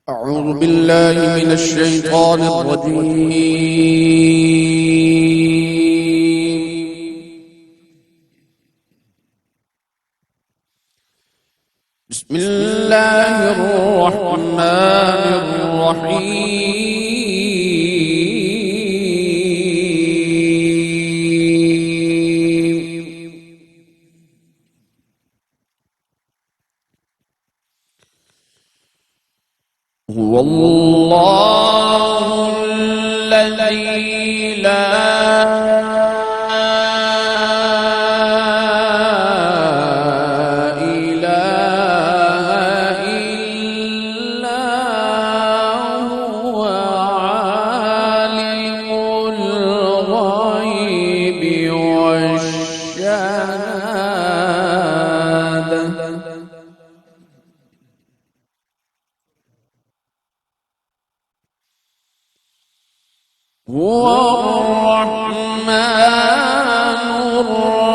أعوذ بالله من الشيطان الرجيم. بسم الله الرحمن الرحيم. هو الله الذي لا هو الرحمن الرحيم.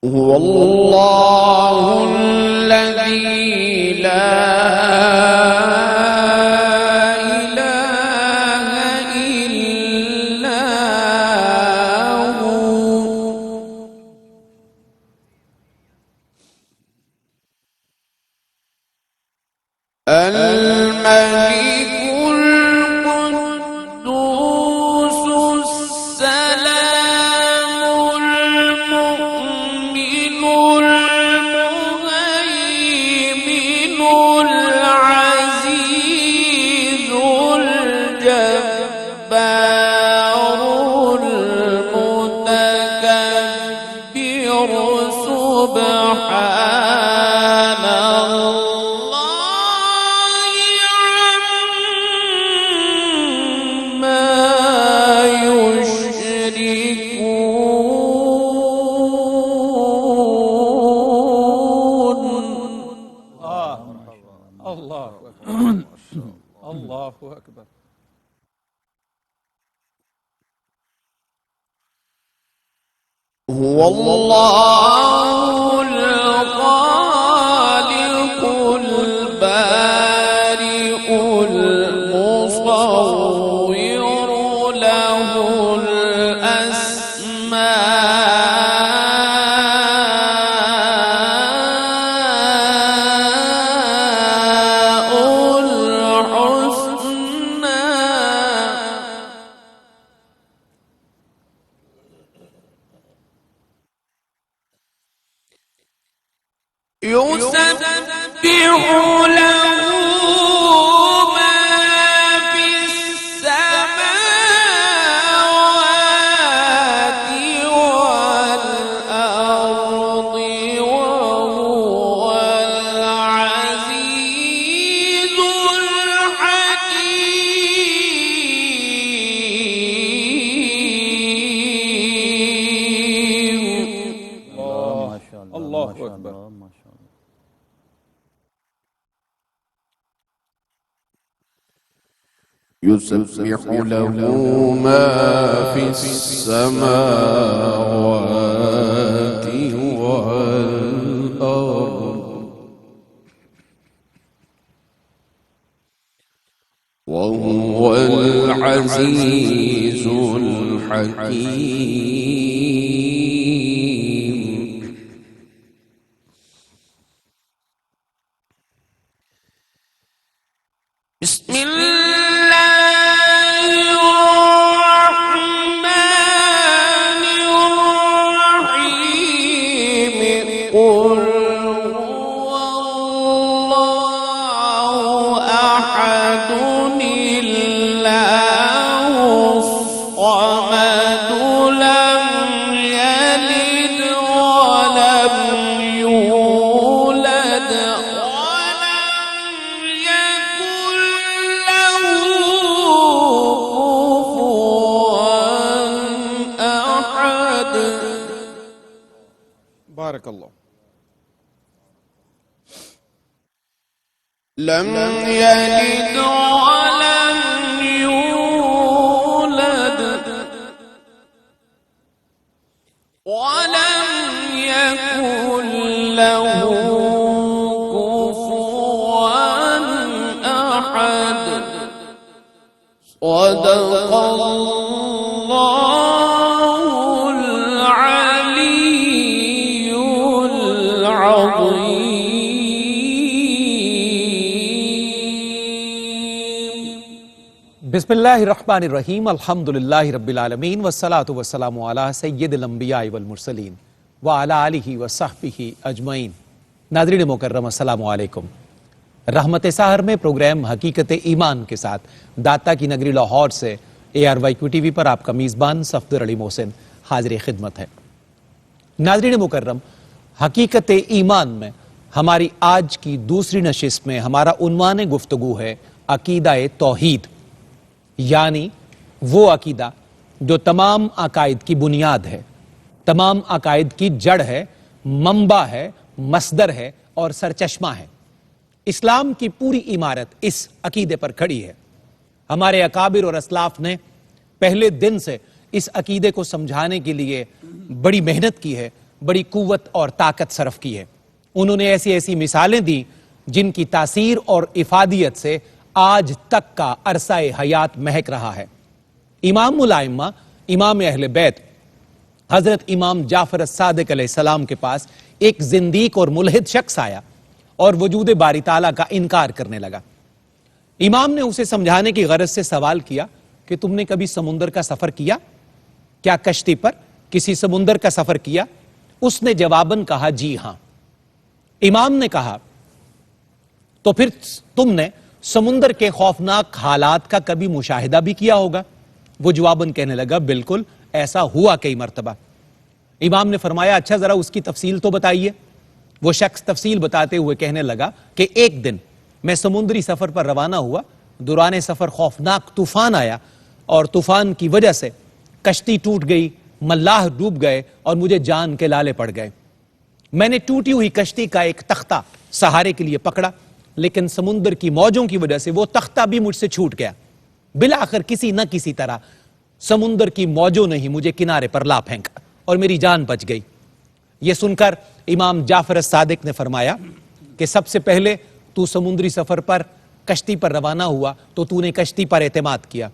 هو الله الذي لا الملك القدوس السلام المؤمن المهيمن العزيز الجبار المتكبر سبحان الله أكبر. هو الله الخالق البارئ المصور له يسبح له ما في السماوات والأرض وهو العزيز الحكيم. الله أكبر. يسبح له ما في السماوات والأرض وهو العزيز الحكيم. بسم الله الرحمن الرحيم. قل هو الله أحد الله الصمد لم يلد ولم يولد بارك الله. لم يلد ولم يولد ولم يكن له كفوا أحد صدق الله العلي العظيم. بسم اللہ الرحمن الرحیم. الحمدللہ رب العالمین والصلاة والسلام علی سید الانبیاء والمرسلین وعلی آلہ وصحبہ اجمعین. ناظرین مکرم السلام علیکم. رحمت سحر میں پروگرام حقیقت ایمان کے ساتھ داتا کی نگری لاہور سے ARYQ TV پر آپ کا میزبان صفدر علی محسن حاضر خدمت ہے. ناظرین مکرم، حقیقت ایمان میں ہماری آج کی دوسری نشست میں ہمارا عنوان گفتگو ہے عقیدہ توحید، یعنی وہ عقیدہ جو تمام عقائد کی بنیاد ہے، تمام عقائد کی جڑ ہے، منبع ہے، مصدر ہے اور سرچشمہ ہے. اسلام کی پوری عمارت اس عقیدے پر کھڑی ہے. ہمارے اکابر اور اسلاف نے پہلے دن سے اس عقیدے کو سمجھانے کے لیے بڑی محنت کی ہے، بڑی قوت اور طاقت صرف کی ہے. انہوں نے ایسی ایسی مثالیں دی جن کی تاثیر اور افادیت سے آج تک کا عرصہ حیات مہک رہا ہے. امام الائمہ، امام اہل بیت حضرت امام جعفر الصادق علیہ السلام کے پاس ایک زندیق اور ملحد شخص آیا اور وجود باری تعالیٰ کا انکار کرنے لگا. امام نے اسے سمجھانے کی غرض سے سوال کیا کہ تم نے کبھی سمندر کا سفر کیا؟ کیا کشتی پر کسی سمندر کا سفر کیا؟ اس نے جواباً کہا جی ہاں. امام نے کہا تو پھر تم نے سمندر کے خوفناک حالات کا کبھی مشاہدہ بھی کیا ہوگا؟ وہ جواباً کہنے لگا بالکل، ایسا ہوا کئی مرتبہ. امام نے فرمایا اچھا ذرا اس کی تفصیل تو بتائیے. وہ شخص تفصیل بتاتے ہوئے کہنے لگا کہ ایک دن میں سمندری سفر پر روانہ ہوا، دوران سفر خوفناک طوفان آیا اور طوفان کی وجہ سے کشتی ٹوٹ گئی، ملاح ڈوب گئے اور مجھے جان کے لالے پڑ گئے. میں نے ٹوٹی ہوئی کشتی کا ایک تختہ سہارے کے لیے پکڑا، لیکن سمندر کی موجوں کی وجہ سے وہ تختہ بھی مجھ سے چھوٹ گیا. بالآخر کسی نہ کسی طرح سمندر کی موجوں نے ہی مجھے کنارے پر لا پھینکا اور میری جان بچ گئی. یہ سن کر امام جعفر الصادق نے فرمایا کہ سب سے پہلے تو سمندری سفر پر کشتی پر روانہ ہوا تو تو نے کشتی پر اعتماد کیا،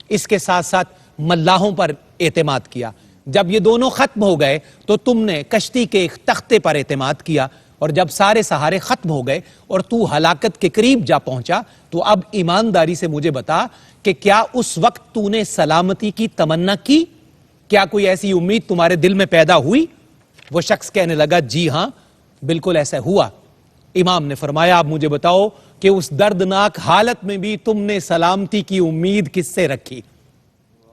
اس کے ساتھ ساتھ ملاحوں پر اعتماد کیا. جب یہ دونوں ختم ہو گئے تو تم نے کشتی کے ایک تختے پر اعتماد کیا، اور جب سارے سہارے ختم ہو گئے اور تو ہلاکت کے قریب جا پہنچا تو اب ایمانداری سے مجھے بتا کہ کیا اس وقت تو نے سلامتی کی تمنا کی؟ کیا کوئی ایسی امید تمہارے دل میں پیدا ہوئی؟ وہ شخص کہنے لگا جی ہاں بالکل ایسا ہوا. امام نے فرمایا اب مجھے بتاؤ کہ اس دردناک حالت میں بھی تم نے سلامتی کی امید کس سے رکھی؟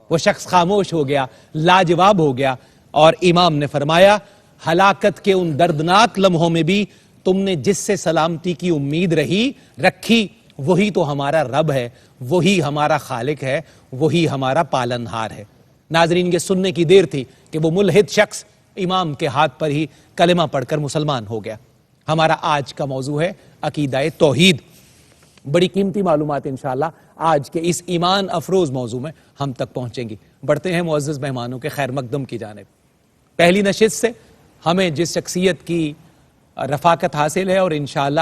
وہ شخص خاموش ہو گیا، لاجواب ہو گیا، اور امام نے فرمایا ہلاکت کے ان دردناک لمحوں میں بھی تم نے جس سے سلامتی کی امید رکھی وہی تو ہمارا رب ہے، وہی ہمارا خالق ہے، وہی ہمارا پالنہار ہے. ناظرین، یہ سننے کی دیر تھی کہ وہ ملحد شخص امام کے ہاتھ پر ہی کلمہ پڑھ کر مسلمان ہو گیا. ہمارا آج کا موضوع ہے عقیدہ توحید. بڑی قیمتی معلومات انشاءاللہ آج کے اس ایمان افروز موضوع میں ہم تک پہنچیں گی. بڑھتے ہیں معزز مہمانوں کے خیر مقدم کی جانب. پہلی نشست سے ہمیں جس شخصیت کی رفاقت حاصل ہے اور انشاءاللہ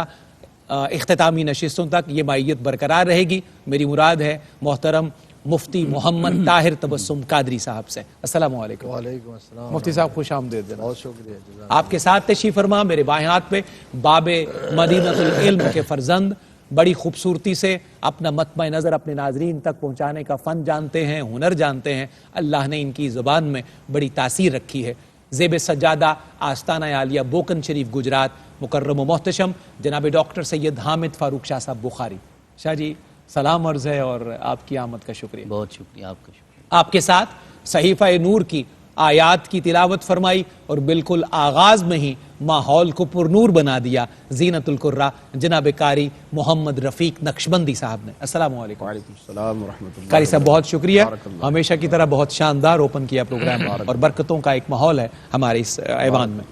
اختتامی نشستوں تک یہ مائیت برقرار رہے گی، میری مراد ہے محترم مفتی محمد طاہر تبسم قادری صاحب سے. السلام علیکم. وعلیکم السلام. مفتی صاحب خوش آمدید. بہت شکریہ. آپ کے ساتھ تشریف فرما میرے بائیں ہاتھ پہ باب مدینۃ العلم کے فرزند بڑی خوبصورتی سے اپنا مطمع نظر اپنے ناظرین تک پہنچانے کا فن جانتے ہیں، ہنر جانتے ہیں. اللہ نے ان کی زبان میں بڑی تاثیر رکھی ہے. زیب سجادہ آستانہ عالیہ بوکن شریف گجرات مکرم و محتشم جناب ڈاکٹر سید حامد فاروق شاہ صاحب بخاری. شاہ جی سلام عرض ہے اور آپ کی آمد کا شکریہ. بہت شکریہ آپ کا شکریہ. آپ کے ساتھ صحیفہ نور کی آیات کی تلاوت فرمائی اور بالکل آغاز میں ہی ماحول کو پرنور بنا دیا زینت القرہ جناب قاری محمد رفیق نقشبندی صاحب نے. السلام علیکم. وعلیکم السلام ورحمۃ اللہ. قاری صاحب بہت شکریہ، ہمیشہ کی طرح بہت شاندار اوپن کیا پروگرام اور برکتوں کا ایک ماحول ہے ہمارے اس ایوان میں.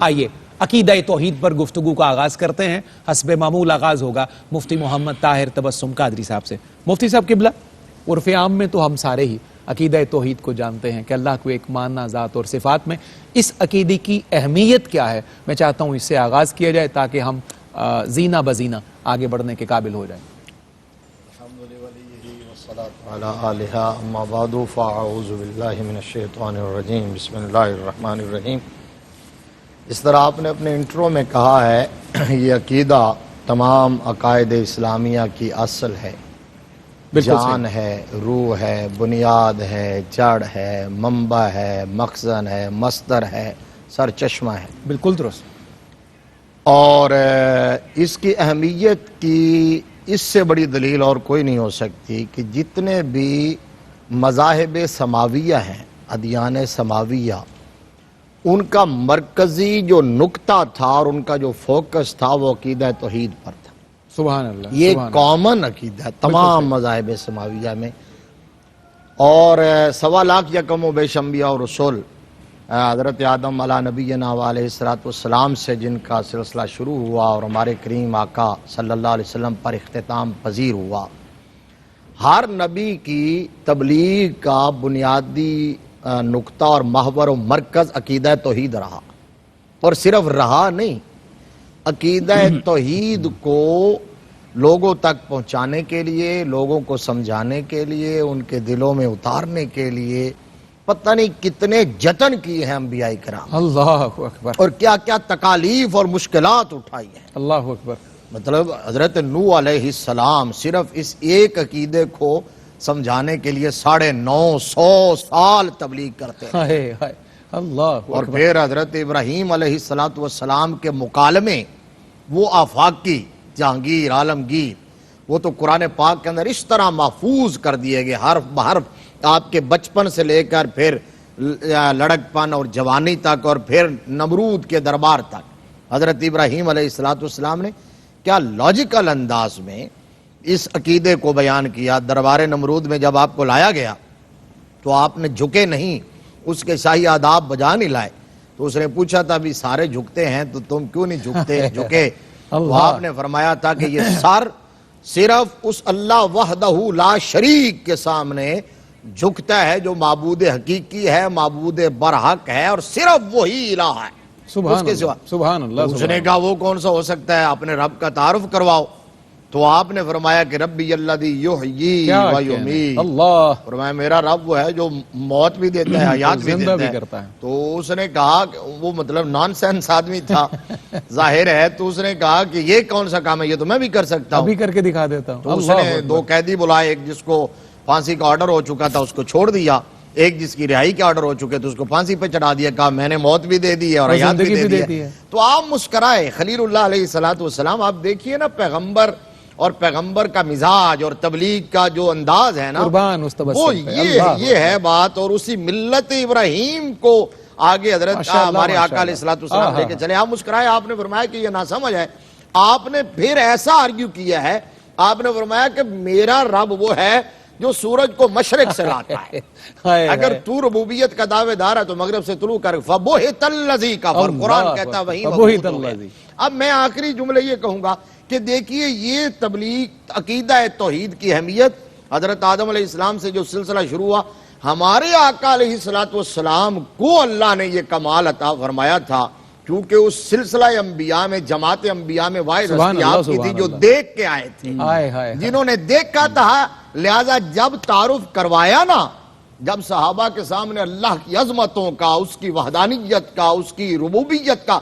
آئیے عقیدہ توحید پر گفتگو کا آغاز کرتے ہیں. حسب معمول آغاز ہوگا مفتی محمد طاہر تبسم قادری صاحب سے. مفتی صاحب قبلہ، عرف عام میں تو ہم سارے ہی عقیدہ توحید کو جانتے ہیں کہ اللہ کو ایک ماننا ذات اور صفات میں، اس عقیدے کی اہمیت کیا ہے، میں چاہتا ہوں اس سے آغاز کیا جائے تاکہ ہم زینہ بزینہ آگے بڑھنے کے قابل ہو جائیں۔ علی آلہ اما بعد فاعوذ باللہ من الشیطان الرجیم بسم اللہ الرحمن الرحیم۔ اس طرح آپ نے اپنے انٹرو میں کہا ہے یہ عقیدہ تمام عقائد اسلامیہ کی اصل ہے، جان ہے، روح ہے، بنیاد ہے، جڑ ہے، منبع ہے، مخزن ہے، مصدر ہے، سرچشمہ ہے۔ بالکل درست۔ اور اس کی اہمیت کی اس سے بڑی دلیل اور کوئی نہیں ہو سکتی کہ جتنے بھی مذاہب سماویہ ہیں، ادیان سماویہ، ان کا مرکزی جو نقطہ تھا اور ان کا جو فوکس تھا وہ عقیدہ توحید پر تھا۔ سبحان اللہ۔ یہ کامن عقیدہ ہے تمام مذاہب سماویہ میں، اور 1.25 لاکھ یا کم و بیش انبیاء اور رسول حضرت آدم علیہ نبینا علیہ السلام سے جن کا سلسلہ شروع ہوا اور ہمارے کریم آقا صلی اللہ علیہ وسلم پر اختتام پذیر ہوا، ہر نبی کی تبلیغ کا بنیادی نقطہ اور محور و مرکز عقیدہ توحید رہا، اور صرف رہا نہیں، عقیدہ توحید کو لوگوں تک پہنچانے کے لیے، لوگوں کو سمجھانے کے لیے، ان کے دلوں میں اتارنے کے لیے پتہ نہیں کتنے جتن کیے ہیں انبیاء کرام، اللہ اکبر، اور کیا کیا تکالیف اور مشکلات اٹھائی ہیں۔ اللہ اکبر۔ مطلب حضرت نوح علیہ السلام صرف اس ایک عقیدے کو سمجھانے کے لیے 950 سال تبلیغ کرتے ہیں، ہائے ہائے اللہ اور اکبر۔ پھر حضرت ابراہیم علیہ السلام کے مکالمے، وہ آفاقی جہانگیر عالمگیر، وہ تو قرآن پاک کے اندر اس طرح محفوظ کر دیے گئے حرف بحرف، آپ کے بچپن سے لے کر پھر لڑکپن اور جوانی تک، اور پھر نمرود کے دربار تک حضرت ابراہیم علیہ السلام نے کیا لاجیکل انداز میں اس عقیدے کو بیان کیا۔ دربار نمرود میں جب آپ کو لایا گیا تو آپ نے جھکے نہیں، اس کے شاہی آداب بجا نہیں لائے، تو اس نے پوچھا تھا بھی سارے جھکتے ہیں تو تم کیوں نہیں جھکے؟ تو آپ نے فرمایا تھا کہ یہ سر صرف اس اللہ وحدہ لا شریک کے سامنے جھکتا ہے جو معبود حقیقی ہے، معبود برحق ہے، اور صرف وہی الہ ہے، اس کے سوا۔ سبحان اللہ۔ اس نے کہا وہ کون سا ہو سکتا ہے، اپنے رب کا تعارف کرواؤ۔ تو آپ نے فرمایا کہ ربی الذی یحیی و یمیت، اللہ، فرمایا میرا رب وہ ہے جو موت بھی دیتا ہے، حیات بھی زندہ بھی دیتا کرتا ہے۔ تو اس نے کہا کہ وہ مطلب نان سینس آدمی تھا ظاہر ہے، تو اس نے کہا کہ یہ کون سا کام ہے، یہ تو میں بھی کر سکتا ہوں، ابھی کر کے دکھا دیتا ہوں۔ تو اس نے 2 قیدی بلائے، ایک جس کو پھانسی کا آرڈر ہو چکا تھا اس کو چھوڑ دیا، ایک جس کی رہائی کے آرڈر ہو چکے تو اس کو پھانسی پہ چڑھا دیا، کہا میں نے موت بھی دے دی ہے اور حیات بھی دے دی ہے۔ تو آپ مسکرائے۔ خلیل اللہ علیہ السلام، آپ دیکھیے نا پیغمبر اور پیغمبر کا مزاج اور تبلیغ کا جو انداز ہے نا، وہ یہ ہے بات، اور اسی ملت ابراہیم کو آگے حضرت ہمارے آقا علیہ السلام لے کے چلے۔ آپ مسکرائے، آپ نے فرمایا کہ یہ ناسمجھ ہے۔ آپ نے پھر ایسا آرگیو کیا ہے، آپ نے فرمایا کہ میرا رب وہ ہے جو سورج کو مشرق سے لاتا ہے، اگر تو ربوبیت کا دعوے دار ہے تو مغرب سے طلوع کر، فَبُہِتَ الَّذِي كَفَرَ، قرآن کہتا ہے وہی مبہوت ہو گیا۔ اب میں آخری جملے یہ کہوں گا کہ دیکھیے یہ تبلیغ عقیدہ توحید کی اہمیت، حضرت آدم علیہ السلام سے جو سلسلہ شروع ہوا، ہمارے آقا علیہ السلام کو اللہ نے یہ کمال عطا فرمایا تھا، کیونکہ اس سلسلہ انبیاء میں، جماعت انبیاء میں واحد ہستی آپ کی تھی جو دیکھ کے آئے تھے، جنہوں نے دیکھا تھا، لہذا جب تعارف کروایا نا، جب صحابہ کے سامنے اللہ کی عظمتوں کا، اس کی وحدانیت کا، اس کی ربوبیت کا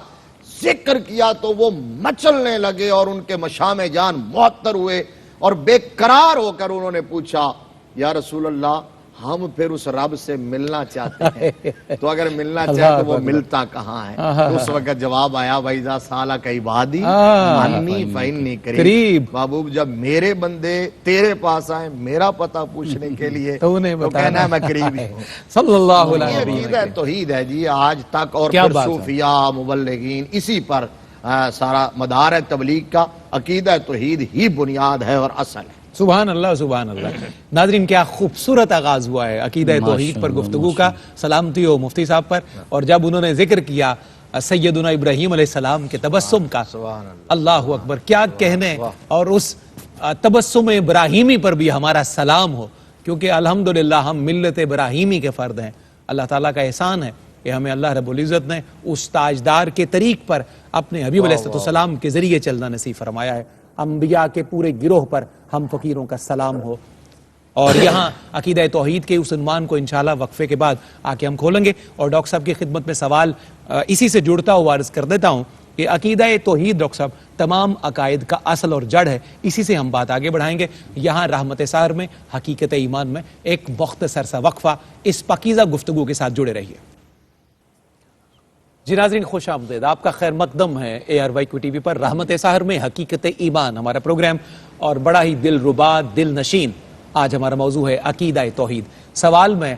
ذکر کیا تو وہ مچلنے لگے، اور ان کے مشام جان معطر ہوئے، اور بے قرار ہو کر انہوں نے پوچھا یا رسول اللہ ہم پھر اس رب سے ملنا چاہتے ہیں، تو اگر ملنا چاہتے تو وہ ملتا کہاں ہے؟ تو اس وقت جواب آیا وَإِذَا سَأَلَكَ عِبَادِي عَنِّي فَإِنِّي قَرِيب، محبوب جب میرے بندے تیرے پاس آئیں میرا پتہ پوچھنے کے لیے تو کہنا ہے میں قریب ہی ہوں۔ صلی اللہ علیہ وسلم۔ یہ عقیدہ توحید ہے جی آج تک، اور پھر صوفیاء مبلغین، اسی پر سارا مدار ہے تبلیغ کا۔ عقیدہ توحید ہی بنیاد ہے اور اصل ہے۔ سبحان اللہ، سبحان اللہ۔ ناظرین کیا خوبصورت آغاز ہوا ہے عقیدہ توحید پر گفتگو کا۔ سلامتی ہو مفتی صاحب پر، اور جب انہوں نے ذکر کیا سیدنا ابراہیم علیہ السلام کے تبسم کا، اللہ اکبر، کیا کہنے، اور اس تبسم ابراہیمی پر بھی ہمارا سلام ہو کیونکہ الحمدللہ ہم ملت ابراہیمی کے فرد ہیں. اللہ تعالیٰ کا احسان ہے کہ ہمیں اللہ رب العزت نے اس تاجدار کے طریق پر اپنے حبیب علیہ السلام کے ذریعے چلنا نصیب فرمایا ہے. انبیاء کے پورے گروہ پر ہم فقیروں کا سلام ہو. اور یہاں عقیدہ توحید کے اس عنوان کو انشاءاللہ وقفے کے بعد آ کے ہم کھولیں گے. اور ڈاکٹر صاحب کی خدمت میں سوال اسی سے جڑتا ہوا عرض کر دیتا ہوں کہ عقیدہ توحید ڈاکٹر صاحب تمام عقائد کا اصل اور جڑ ہے. اسی سے ہم بات آگے بڑھائیں گے. یہاں رحمت سحر میں حقیقت ایمان میں ایک مختصر سا وقفہ، اس پاکیزہ گفتگو کے ساتھ جڑے رہیے. جی ناظرین خوش آمدید، آپ کا خیر مقدم ہے ARYQ TV پر رحمت سحر میں حقیقت ایمان ہمارا پروگرام، اور بڑا ہی دل ربا دل نشین آج ہمارا موضوع ہے عقیدہ توحید. سوال میں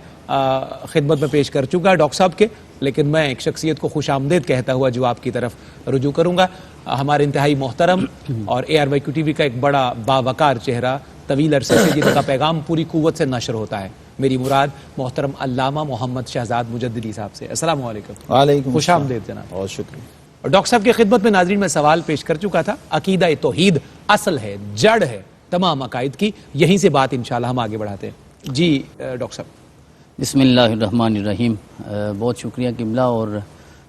خدمت میں پیش کر چکا ڈاکٹر صاحب کے، لیکن میں ایک شخصیت کو خوش آمدید کہتا ہوا جواب کی طرف رجوع کروں گا. ہمارے انتہائی محترم اور ARYQ TV کا ایک بڑا باوقار چہرہ، طویل عرصے سے جن کا پیغام پوری قوت سے نشر ہوتا ہے، میری مراد محترم علامہ محمد شہزاد مجددی صاحب سے. السلام علیکم. وعلیکم خوش آمدید جناب. بہت شکریہ. اور ڈاکٹر صاحب کی خدمت میں ناظرین میں سوال پیش کر چکا تھا. عقیدہ توحید اصل ہے، جڑ ہے تمام عقائد کی. یہیں سے بات انشاءاللہ ہم آگے بڑھاتے ہیں. جی ڈاکٹر صاحب. بسم اللہ الرحمن الرحیم. بہت شکریہ قبلہ، اور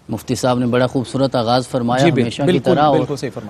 مفتی صاحب نے بڑا خوبصورت آغاز فرمایا ہمیشہ کی طرح، اور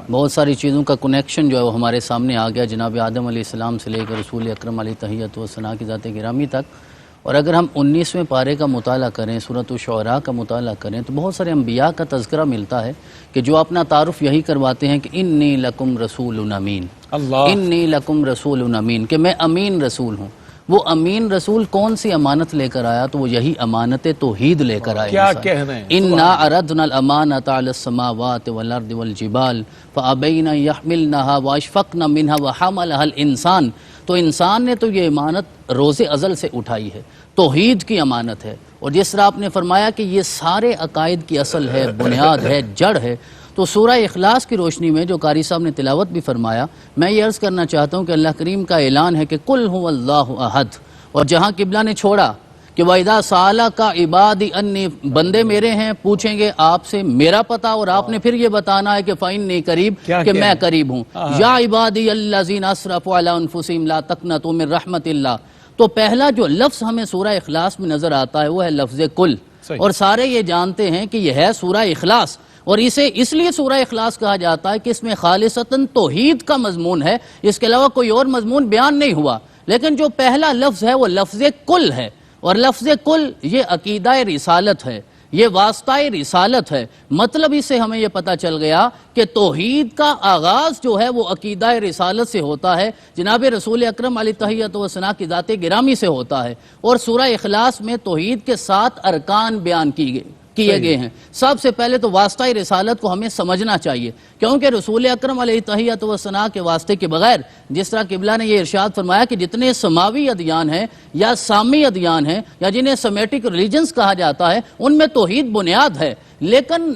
بہت ساری چیزوں کا کنیکشن جو ہے وہ ہمارے سامنے آ گیا جناب آدم علیہ السلام سے لے کر رسول اکرم علیہ تحیت و ثنا کی ذات گرامی تک. اور اگر ہم 19ویں پارے کا مطالعہ کریں، سورۃ الشعراء کا مطالعہ کریں، تو بہت سارے انبیاء کا تذکرہ ملتا ہے کہ جو اپنا تعارف یہی کرواتے ہیں کہ انی لکم رسول امین، انی لکم رسول امین، کہ میں امین رسول ہوں. وہ امین رسول کون سی امانت لے کر آیا؟ تو وہ یہی امانت توحید لے کر آیا. کیا کہنا ہے؟ انا عرضنا الامانۃ علی السماوات والارض والجبال فابین ان یحملنها واشفقن منها وحملها الانسان. تو انسان نے تو یہ امانت روز ازل سے اٹھائی ہے، توحید کی امانت ہے. اور جس طرح آپ نے فرمایا کہ یہ سارے عقائد کی اصل ہے، بنیاد ہے، جڑ ہے، تو سورہ اخلاص کی روشنی میں جو قاری صاحب نے تلاوت بھی فرمایا، میں یہ عرض کرنا چاہتا ہوں کہ اللہ کریم کا اعلان ہے کہ قل هو اللہ احد. اور جہاں قبلہ نے چھوڑا کہ وَإِذَا سَأَلَكَ عِبَادِي أَنِّي، بندے میرے ہیں پوچھیں گے آپ سے میرا پتہ، اور آپ نے پھر یہ بتانا ہے کہ فَإِنِّي قَرِيب، کہ میں قریب ہوں. یا عبادی الذین اسرفوا علی انفسہم لا تقنطوا من رحمت اللہ. تو پہلا جو لفظ ہمیں سورہ اخلاص میں نظر آتا ہے وہ ہے لفظ کل. اور سارے یہ جانتے ہیں کہ یہ ہے سورہ اخلاص، اور اسے اس لیے سورہ اخلاص کہا جاتا ہے کہ اس میں خالصتاً توحید کا مضمون ہے، اس کے علاوہ کوئی اور مضمون بیان نہیں ہوا. لیکن جو پہلا لفظ ہے وہ لفظ کل ہے، اور لفظ کل یہ عقیدہ رسالت ہے، یہ واسطہ رسالت ہے. مطلب اس سے ہمیں یہ پتہ چل گیا کہ توحید کا آغاز جو ہے وہ عقیدہ رسالت سے ہوتا ہے، جناب رسول اکرم علیہ تحیت و ثنا کی ذات گرامی سے ہوتا ہے. اور سورہ اخلاص میں توحید کے 7 ارکان بیان کیے گئے ہیں. سب سے پہلے تو واسطہ رسالت کو ہمیں سمجھنا چاہیے، کیونکہ رسول اکرم علیہ تحیت و ثنا کے واسطے کے بغیر، جس طرح قبلہ نے یہ ارشاد فرمایا کہ جتنے سماوی ادیان ہیں یا سامی ادیان ہیں یا جنہیں سمیٹک ریلیجنز کہا جاتا ہے، ان میں توحید بنیاد ہے. لیکن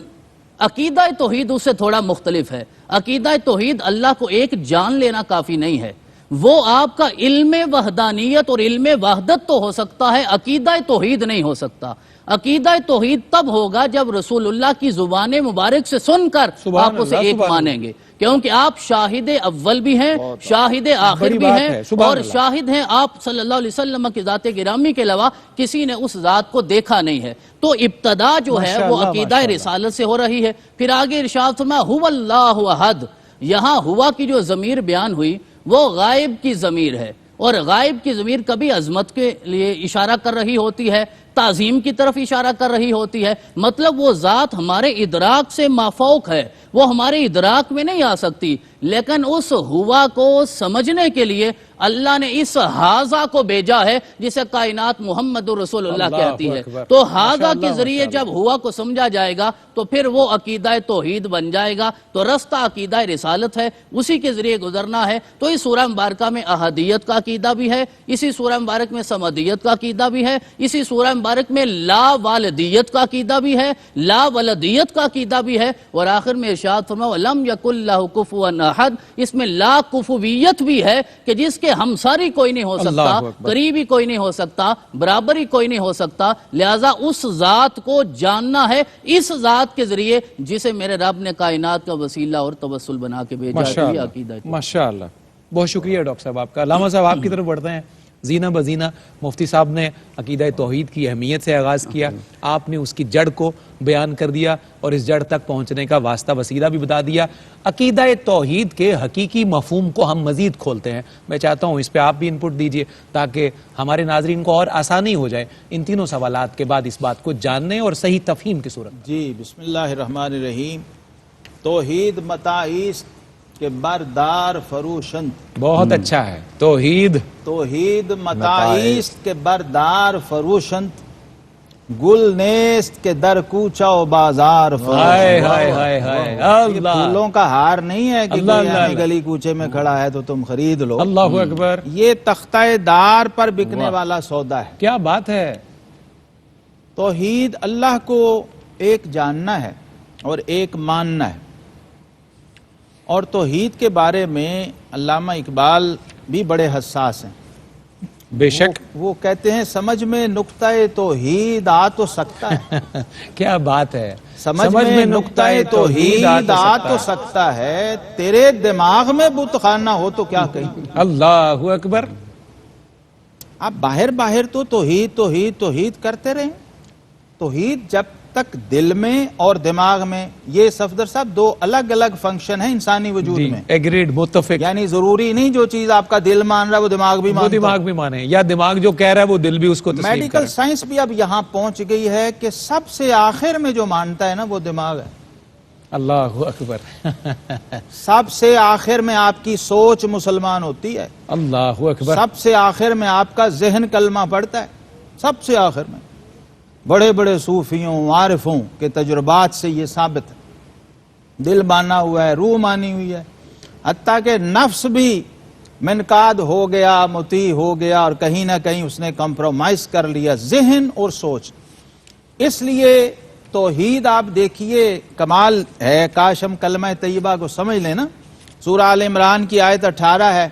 عقیدہ توحید اس سے تھوڑا مختلف ہے. عقیدہ توحید اللہ کو ایک جان لینا کافی نہیں ہے، وہ آپ کا علم وحدانیت اور علم وحدت تو ہو سکتا ہے، عقیدہ توحید نہیں ہو سکتا. عقیدہ توحید تب ہوگا جب رسول اللہ کی زبان مبارک سے سن کر آپ اسے ایک مانیں گے، کیونکہ آپ شاہد اول بھی ہیں، شاہد آخر بھی ہیں، اور شاہد ہیں آپ صلی اللہ علیہ وسلم کی ذات گرامی کے علاوہ کسی نے اس ذات کو دیکھا نہیں ہے. تو ابتدا جو ہے وہ عقیدہ رسالت سے ہو رہی ہے. پھر آگے ارشاد فرمایا هو اللہ احد. یہاں ہوا کی جو ضمیر بیان ہوئی وہ غائب کی ضمیر ہے، اور غائب کی ضمیر کبھی عظمت کے لیے اشارہ کر رہی ہوتی ہے، تعظیم کی طرف اشارہ کر رہی ہوتی ہے. مطلب وہ ذات ہمارے ادراک سے مافوق ہے، وہ ہمارے ادراک میں نہیں آ سکتی. لیکن اس ہوا کو سمجھنے کے لیے اللہ نے اس حاضہ کو بھیجا ہے جسے کائنات محمد رسول اللہ کہتی ہے. تو حاضہ کے ذریعے جب ہوا کو سمجھا جائے گا تو پھر وہ عقیدہ توحید بن جائے گا. تو رستہ عقیدہ رسالت ہے، اسی کے ذریعے گزرنا ہے. تو اس سورہ مبارکہ میں احدیت کا عقیدہ بھی ہے، اسی سورہ مبارک میں صمدیت کا عقیدہ بھی ہے، اسی سورہ مبارک میں لا والدیت کا عقیدہ بھی ہے، لا ولدیت کا عقیدہ بھی ہے. اور آخر میں ارشاد فرمایا لم یکن لہ کفوا احد. اس میں لا کفویت بھی ہے کہ جس کے ہمساری کوئی نہیں ہو سکتا، قریبی کوئی نہیں ہو سکتا، برابری کوئی نہیں ہو سکتا. لہٰذا اس ذات کو جاننا ہے، اس ذات کے ذریعے جسے میرے رب نے کائنات کا وسیلہ اور توسل بنا کے بھیجا ہے. یہ عقیدہ ہے. ماشاءاللہ. بہت شکریہ ڈاکٹر صاحب آپ کا. علامہ صاحب آپ کی طرف بڑھتے ہیں. زینہ بزینہ مفتی صاحب نے عقیدہ توحید کی اہمیت سے آغاز کیا، آپ نے اس کی جڑ کو بیان کر دیا اور اس جڑ تک پہنچنے کا واسطہ وسیلہ بھی بتا دیا۔ عقیدہ توحید کے حقیقی مفہوم کو ہم مزید کھولتے ہیں، میں چاہتا ہوں اس پہ آپ بھی انپٹ دیجئے تاکہ ہمارے ناظرین کو اور آسانی ہو جائے ان تینوں سوالات کے بعد اس بات کو جاننے اور صحیح تفہیم کی صورت۔ جی بسم اللہ الرحمن الرحیم۔ توحید متاعیست کے بردار فروشند، بہت اچھا ہے، توحید متاعیست کے بردار فروشند، گل نیست کے در کوچہ و بازار ہائے فروشند۔ ہائے ہائے ہائے یہ اللہ پھولوں کا ہار نہیں ہے کہ اللہ کوئی اللہ آنے گلی کوچے میں کھڑا ہے تو تم خرید لو، اللہ اکبر، یہ تختہ دار پر بکنے والا سودا ہے۔ کیا بات ہے۔ توحید اللہ کو ایک جاننا ہے اور ایک ماننا ہے، اور توحید کے بارے میں علامہ اقبال بھی بڑے حساس ہیں۔ بے شک، وہ کہتے ہیں سمجھ میں نقطہ توحید آ تو سکتا ہے، کیا بات ہے، سمجھ میں نقطہ توحید آ تو سکتا ہے، تیرے دماغ میں بت خانہ ہو تو کیا کہیں۔ اللہ اکبر۔ آپ باہر باہر تو توحید توحید توحید کرتے رہیں، توحید جب تک دل میں اور دماغ میں، یہ صفدر صاحب دو الگ الگ فنکشن ہیں انسانی وجود جی میں، ایگریڈ، متفق، یعنی ضروری نہیں جو چیز آپ کا دل مان رہا ہے وہ دماغ بھی وہ مانتا ہے۔ دماغ بھی مانے یا دماغ جو کہہ رہا ہے وہ دل بھی اس کو تسلیم میڈیکل کرے۔ سائنس بھی اب یہاں پہنچ گئی ہے کہ سب سے آخر میں جو مانتا ہے نا وہ دماغ ہے، اللہ اکبر سب سے آخر میں آپ کی سوچ مسلمان ہوتی ہے، اللہ اکبر، سب سے آخر میں آپ کا ذہن کلمہ پڑھتا ہے، سب سے آخر میں۔ بڑے بڑے صوفیوں عارفوں کے تجربات سے یہ ثابت ہے، دل مانا ہوا ہے، روح مانی ہوئی ہے، حتیٰ کہ نفس بھی منقاد ہو گیا، مطیع ہو گیا، اور کہیں نہ کہیں اس نے کمپرومائز کر لیا ذہن اور سوچ۔ اس لیے توحید آپ دیکھیے کمال ہے، کاش ہم کلمہ طیبہ کو سمجھ لیں نا۔ سورہ آل عمران کی آیت 18 ہے،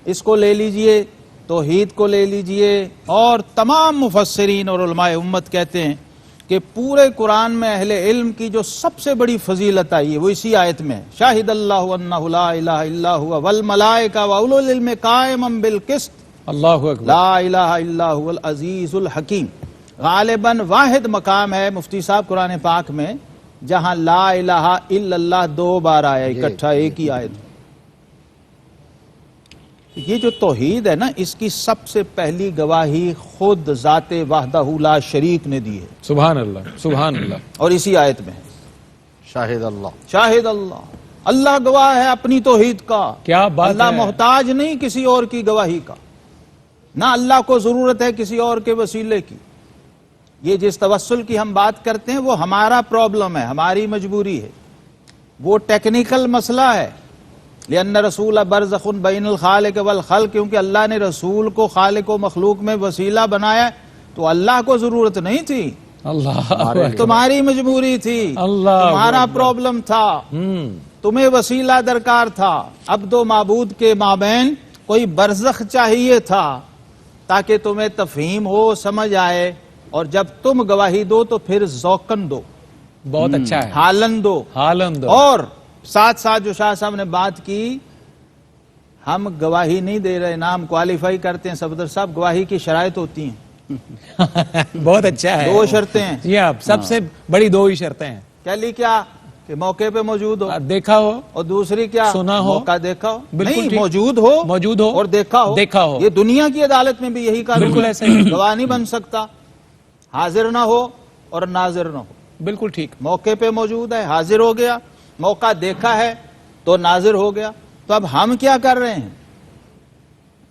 اس کو لے لیجئے، توحید کو لے لیجئے، اور تمام مفسرین اور علماء امت کہتے ہیں کہ پورے قرآن میں اہل علم کی جو سب سے بڑی فضیلت آئی ہے وہ اسی آیت میں ہے۔ شاہد اللہ انہ لا الہ الا هو والملائکہ واولو العلم قائما بالقسط اللہ اکبر، لا الہ الا هو العزیز الحکیم۔ غالباً واحد مقام ہے مفتی صاحب قرآن پاک میں جہاں لا الہ الا اللہ 2 بار آیا اکٹھا ایک ہی آیت۔ یہ جو توحید ہے نا، اس کی سب سے پہلی گواہی خود ذات وحدہ لا شریک نے دی ہے، سبحان اللہ سبحان اللہ، اور اسی آیت میں ہے، شاہد اللہ، شاہد اللہ، اللہ گواہ ہے اپنی توحید کا، کیا بات اللہ ہے۔ محتاج نہیں کسی اور کی گواہی کا، نہ اللہ کو ضرورت ہے کسی اور کے وسیلے کی۔ یہ جس توسل کی ہم بات کرتے ہیں وہ ہمارا پرابلم ہے، ہماری مجبوری ہے، وہ ٹیکنیکل مسئلہ ہے، لأن رسول برزخ بین الخالق والخلق، کیونکہ اللہ نے رسول کو خالق و مخلوق میں وسیلہ بنایا ہے، تو اللہ کو ضرورت نہیں تھی، اللہ اکبر، تمہاری مجبوری تھی، اللہ تمہارا پرابلم تھا، تمہیں وسیلہ درکار تھا، عبد و معبود کے مابین کوئی برزخ چاہیے تھا تاکہ تمہیں تفہیم ہو، سمجھ آئے، اور جب تم گواہی دو تو پھر ذوقن دو، بہت اچھا ہے، حالن دو، حالند، اور ساتھ ساتھ جو شاہ صاحب نے بات کی، ہم گواہی نہیں دے رہے نا، ہم کوالیفائی کرتے ہیں صفدر صاحب، گواہی کی شرائط ہوتی ہیں، بہت اچھا ہے، 2 شرطیں ہیں۔ جی آپ سب سے بڑی 2 ہی شرطیں ہیں، پہلی کیا کہ موقع پہ موجود ہو، دیکھا ہو، اور دوسری کیا سنا ہو، موقع دیکھا ہو، بالکل نہیں ٹھیک، موجود ہو ہو اور دیکھا ہو، یہ دنیا کی عدالت میں بھی یہی قانون بالکل ہے، ایسا ہی، گواہ نہیں بن سکتا، حاضر نہ ہو اور ناظر نہ ہو، بالکل ٹھیک، موقع پہ موجود ہے، حاضر ہو گیا، موقع دیکھا ہے تو ناظر ہو گیا۔ تو اب ہم کیا کر رہے ہیں،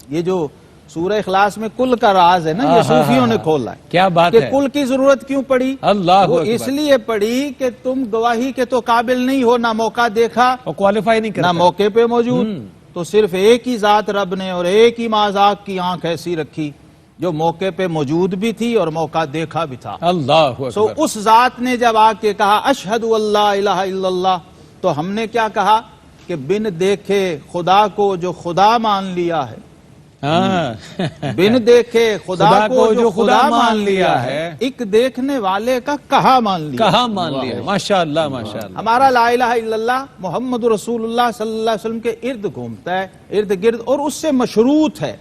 یہ جو سورہ اخلاص میں کل کا راز ہے نا، یہ صوفیوں نے کھولا ہے، کیا بات کہ ہے، کل کی ضرورت کیوں پڑی، اللہ وہ اکبر، اس لیے پڑی کہ تم گواہی کے تو قابل نہیں ہو، نہ موقع دیکھا اور کوالیفائی نہیں نہ کرتا، موقع پہ موجود، تو صرف ایک ہی ذات رب نے اور ایک ہی مازاق کی آنکھ ایسی رکھی جو موقع پہ موجود بھی تھی اور موقع دیکھا بھی تھا۔ اللہ سو اکبر، اس ذات نے جب آ کے کہا اشہد اللہ الہ الا اللہ، تو ہم نے کیا کہا کہ بن دیکھے خدا کو جو خدا مان لیا ہے، ہاں بن دیکھے خدا کو جو خدا مان لیا ہے، ایک دیکھنے والے کا کہا مان لیا، کہاں مان لیا، ماشاءاللہ ماشاءاللہ، ہمارا لا الہ الا اللہ محمد رسول اللہ صلی اللہ علیہ وسلم کے ارد گھومتا ہے، ارد گرد، اور اس سے مشروط ہے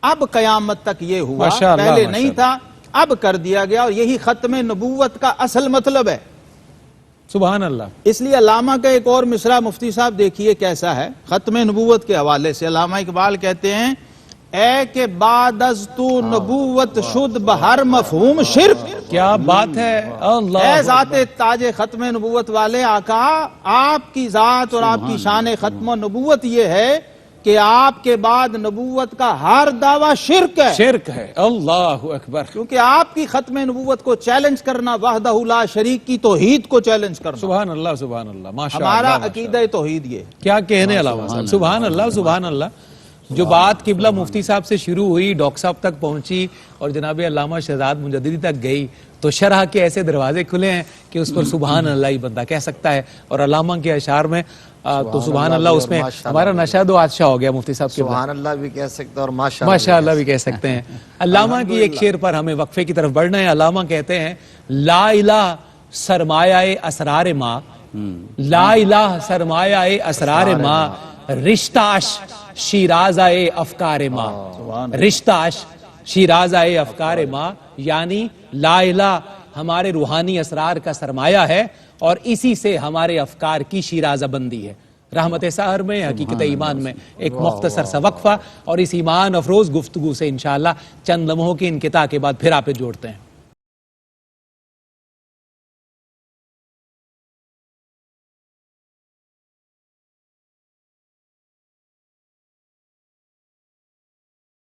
اب قیامت تک یہ ہوا، ماشاءاللہ، پہلے ماشاءاللہ۔ نہیں تھا، اب کر دیا گیا، اور یہی ختم نبوت کا اصل مطلب ہے۔ سبحان اللہ۔ اس لیے علامہ کا ایک اور مصرع مفتی صاحب دیکھیے کیسا ہے ختم نبوت کے حوالے سے۔ علامہ اقبال کہتے ہیں اے کہ بعد از تو نبوت شد بہر مفہوم شرک، کیا بات ہے، اللہ اے ذات تاج ختم نبوت والے آقا، آپ کی ذات اور آپ کی شان ختم نبوت یہ ہے کہ آپ کے بعد نبوت کا ہر دعویٰ شرک ہے، شرک ہے، اللہ اکبر۔ کیونکہ آپ کی ختم نبوت کو چیلنج کرنا وحدہ لا شریک کی توحید کو چیلنج کرنا، سبحان اللہ سبحان اللہ، ماشاء اللہ۔ ہمارا ماشاء عقیدہ توحید یہ ہے۔ اللہ۔ کیا کہنے علامہ صاحب، سبحان اللہ سبحان اللہ۔ جو بات قبلہ مفتی صاحب سے شروع ہوئی، ڈاکٹر صاحب تک پہنچی اور جناب علامہ شہزاد مجددی تک گئی، تو شرح کے ایسے دروازے کھلے ہیں کہ اس پر سبحان اللہ ہی بندہ کہہ سکتا ہے۔ اور علامہ کے اشعار میں تو سبحان اللہ، اس میں ہمارا نشہ دو آدشاہ ہو گیا مفتی صاحب کے بعد۔ سبحان اللہ بھی کہہ سکتے اور ماشاء اللہ بھی کہہ سکتے ہیں۔ علامہ کی ایک شعر پر ہمیں وقفے کی طرف بڑھنا ہے۔ علامہ کہتے ہیں لا الہ سرمایہ اسرار ماں، لا الہ سرمایہ اسرار ماں، رشتہ شیرازہ افکار ماں، رشتہ شیرازہ افکار ماں، یعنی لا الہ ہمارے روحانی اسرار کا سرمایہ ہے اور اسی سے ہمارے افکار کی شیرازہ بندی ہے۔ رحمت سحر میں، حقیقت ایمان میں ایک مختصر سا وقفہ، اور اس ایمان افروز گفتگو سے انشاءاللہ چند لمحوں کی انقطاع کے بعد پھر آپ جوڑتے ہیں۔